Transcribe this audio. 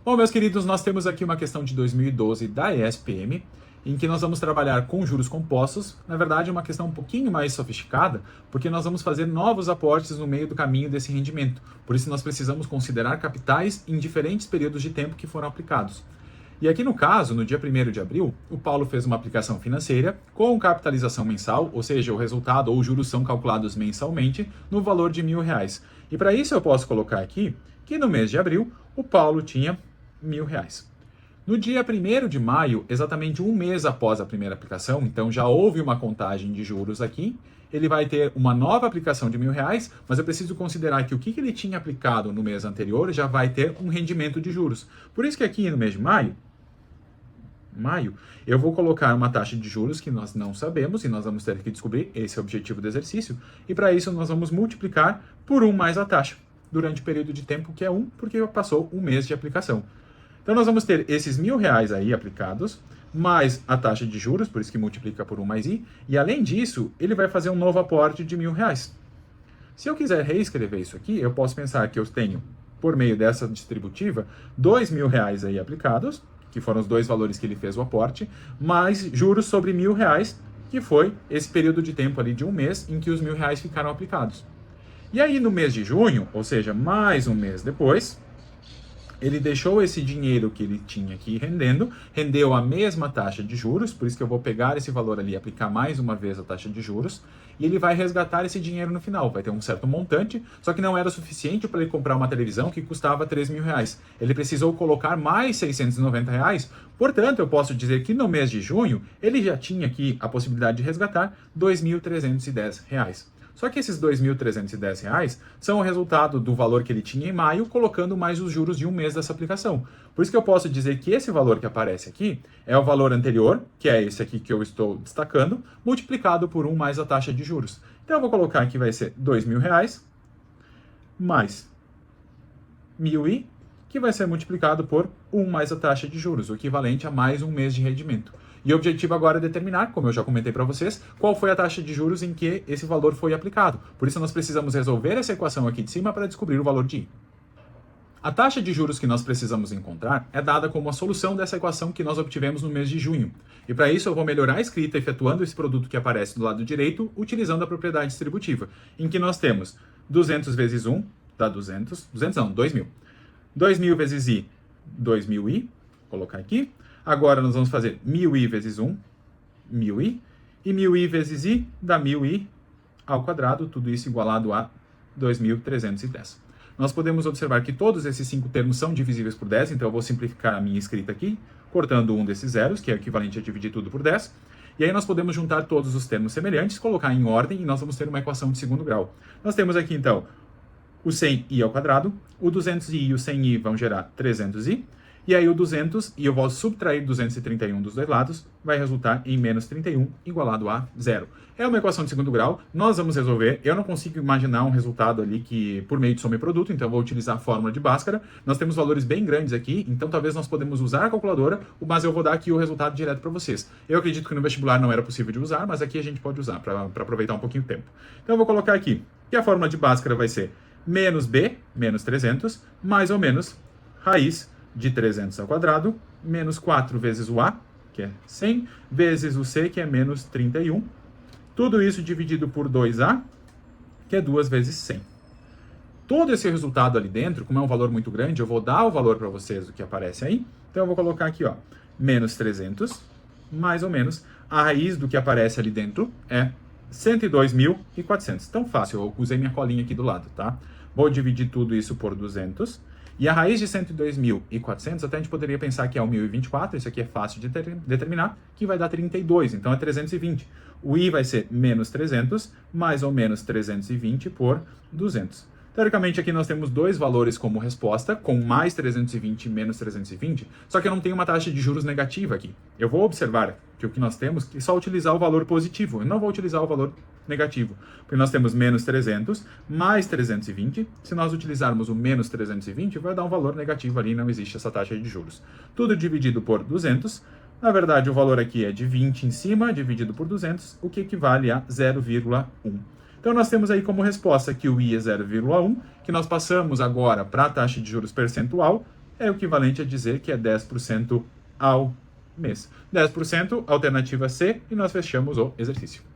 Bom, meus queridos, nós temos aqui uma questão de 2012 da ESPM, em que nós vamos trabalhar com juros compostos. Na verdade, é uma questão um pouquinho mais sofisticada, porque nós vamos fazer novos aportes no meio do caminho desse rendimento. Por isso, nós precisamos considerar capitais em diferentes períodos de tempo que foram aplicados. E aqui no caso, no dia 1º de abril, o Paulo fez uma aplicação financeira com capitalização mensal, ou seja, o resultado ou os juros são calculados mensalmente no valor de R$ 1.000. E para isso eu posso colocar aqui que no mês de abril o Paulo tinha R$ 1.000. No dia 1º de maio, exatamente um mês após a primeira aplicação, então já houve uma contagem de juros aqui, ele vai ter uma nova aplicação de R$ 1.000, mas eu preciso considerar que o que ele tinha aplicado no mês anterior já vai ter um rendimento de juros. Por isso que aqui no mês de maio, eu vou colocar uma taxa de juros que nós não sabemos e nós vamos ter que descobrir, esse é o objetivo do exercício, e para isso nós vamos multiplicar por 1 mais a taxa, durante o período de tempo que é 1, porque passou um mês de aplicação. Então nós vamos ter esses R$ 1.000 aí aplicados, mais a taxa de juros, por isso que multiplica por 1 mais i, e além disso, ele vai fazer um novo aporte de R$ 1.000. Se eu quiser reescrever isso aqui, eu posso pensar que eu tenho, por meio dessa distributiva, R$ 2.000 aí aplicados, que foram os dois valores que ele fez o aporte, mais juros sobre R$ 1.000, que foi esse período de tempo ali de um mês em que os R$ 1.000 ficaram aplicados. E aí no mês de junho, ou seja, mais um mês depois, ele deixou esse dinheiro que ele tinha aqui rendeu a mesma taxa de juros, por isso que eu vou pegar esse valor ali e aplicar mais uma vez a taxa de juros, e ele vai resgatar esse dinheiro no final, vai ter um certo montante, só que não era suficiente para ele comprar uma televisão que custava R$ 3.000. Ele precisou colocar mais R$ 690, portanto eu posso dizer que no mês de junho ele já tinha aqui a possibilidade de resgatar R$ 2.310. Só que esses R$ 2.310 são o resultado do valor que ele tinha em maio, colocando mais os juros de um mês dessa aplicação. Por isso que eu posso dizer que esse valor que aparece aqui é o valor anterior, que é esse aqui que eu estou destacando, multiplicado por 1 mais a taxa de juros. Então eu vou colocar aqui, vai ser R$ 2.000 mais 1.000i, que vai ser multiplicado por 1 mais a taxa de juros, o equivalente a mais um mês de rendimento. E o objetivo agora é determinar, como eu já comentei para vocês, qual foi a taxa de juros em que esse valor foi aplicado. Por isso nós precisamos resolver essa equação aqui de cima para descobrir o valor de i. A taxa de juros que nós precisamos encontrar é dada como a solução dessa equação que nós obtivemos no mês de junho. E para isso eu vou melhorar a escrita efetuando esse produto que aparece do lado direito, utilizando a propriedade distributiva, em que nós temos 200 vezes 1 dá 200 não, 2.000. 2.000 vezes i, 2.000i, vou colocar aqui. Agora nós vamos fazer 1.000i vezes 1, 1.000i, e 1.000i vezes i dá 1.000i ao quadrado, tudo isso igualado a 2.310. Nós podemos observar que todos esses 5 termos são divisíveis por 10, então eu vou simplificar a minha escrita aqui, cortando um desses zeros, que é equivalente a dividir tudo por 10, e aí nós podemos juntar todos os termos semelhantes, colocar em ordem, e nós vamos ter uma equação de segundo grau. Nós temos aqui, então, o 100i ao quadrado, o 200i e o 100i vão gerar 300i, e aí o 200, e eu vou subtrair 231 dos dois lados, vai resultar em menos 31, igualado a zero. É uma equação de segundo grau, nós vamos resolver, eu não consigo imaginar um resultado ali que por meio de soma e produto, então eu vou utilizar a fórmula de Bhaskara. Nós temos valores bem grandes aqui, então talvez nós podemos usar a calculadora, mas eu vou dar aqui o resultado direto para vocês. Eu acredito que no vestibular não era possível de usar, mas aqui a gente pode usar para aproveitar um pouquinho o tempo. Então eu vou colocar aqui que a fórmula de Bhaskara vai ser menos b, menos 300, mais ou menos raiz de 300 ao quadrado, menos 4 vezes o a, que é 100, vezes o c, que é menos 31. Tudo isso dividido por 2a, que é 2 vezes 100. Todo esse resultado ali dentro, como é um valor muito grande, eu vou dar o valor para vocês do que aparece aí. Então eu vou colocar aqui, ó, menos 300, mais ou menos, a raiz do que aparece ali dentro é 102.400. Tão fácil, eu usei minha colinha aqui do lado, tá? Vou dividir tudo isso por 200. E a raiz de 102.400, até a gente poderia pensar que é o 1024, isso aqui é fácil de determinar, que vai dar 32, então é 320. O i vai ser menos 300, mais ou menos 320 por 200. Teoricamente, aqui nós temos dois valores como resposta, com mais 320 e menos 320, só que eu não tenho uma taxa de juros negativa aqui. Eu vou observar que o que nós temos é só utilizar o valor positivo, eu não vou utilizar o valor negativo, porque nós temos menos 300 mais 320, se nós utilizarmos o menos 320, vai dar um valor negativo ali, não existe essa taxa de juros. Tudo dividido por 200, na verdade o valor aqui é de 20 em cima, dividido por 200, o que equivale a 0,1. Então nós temos aí como resposta que o i é 0,1, que nós passamos agora para a taxa de juros percentual, é o equivalente a dizer que é 10% ao mês. 10%, alternativa C, e nós fechamos o exercício.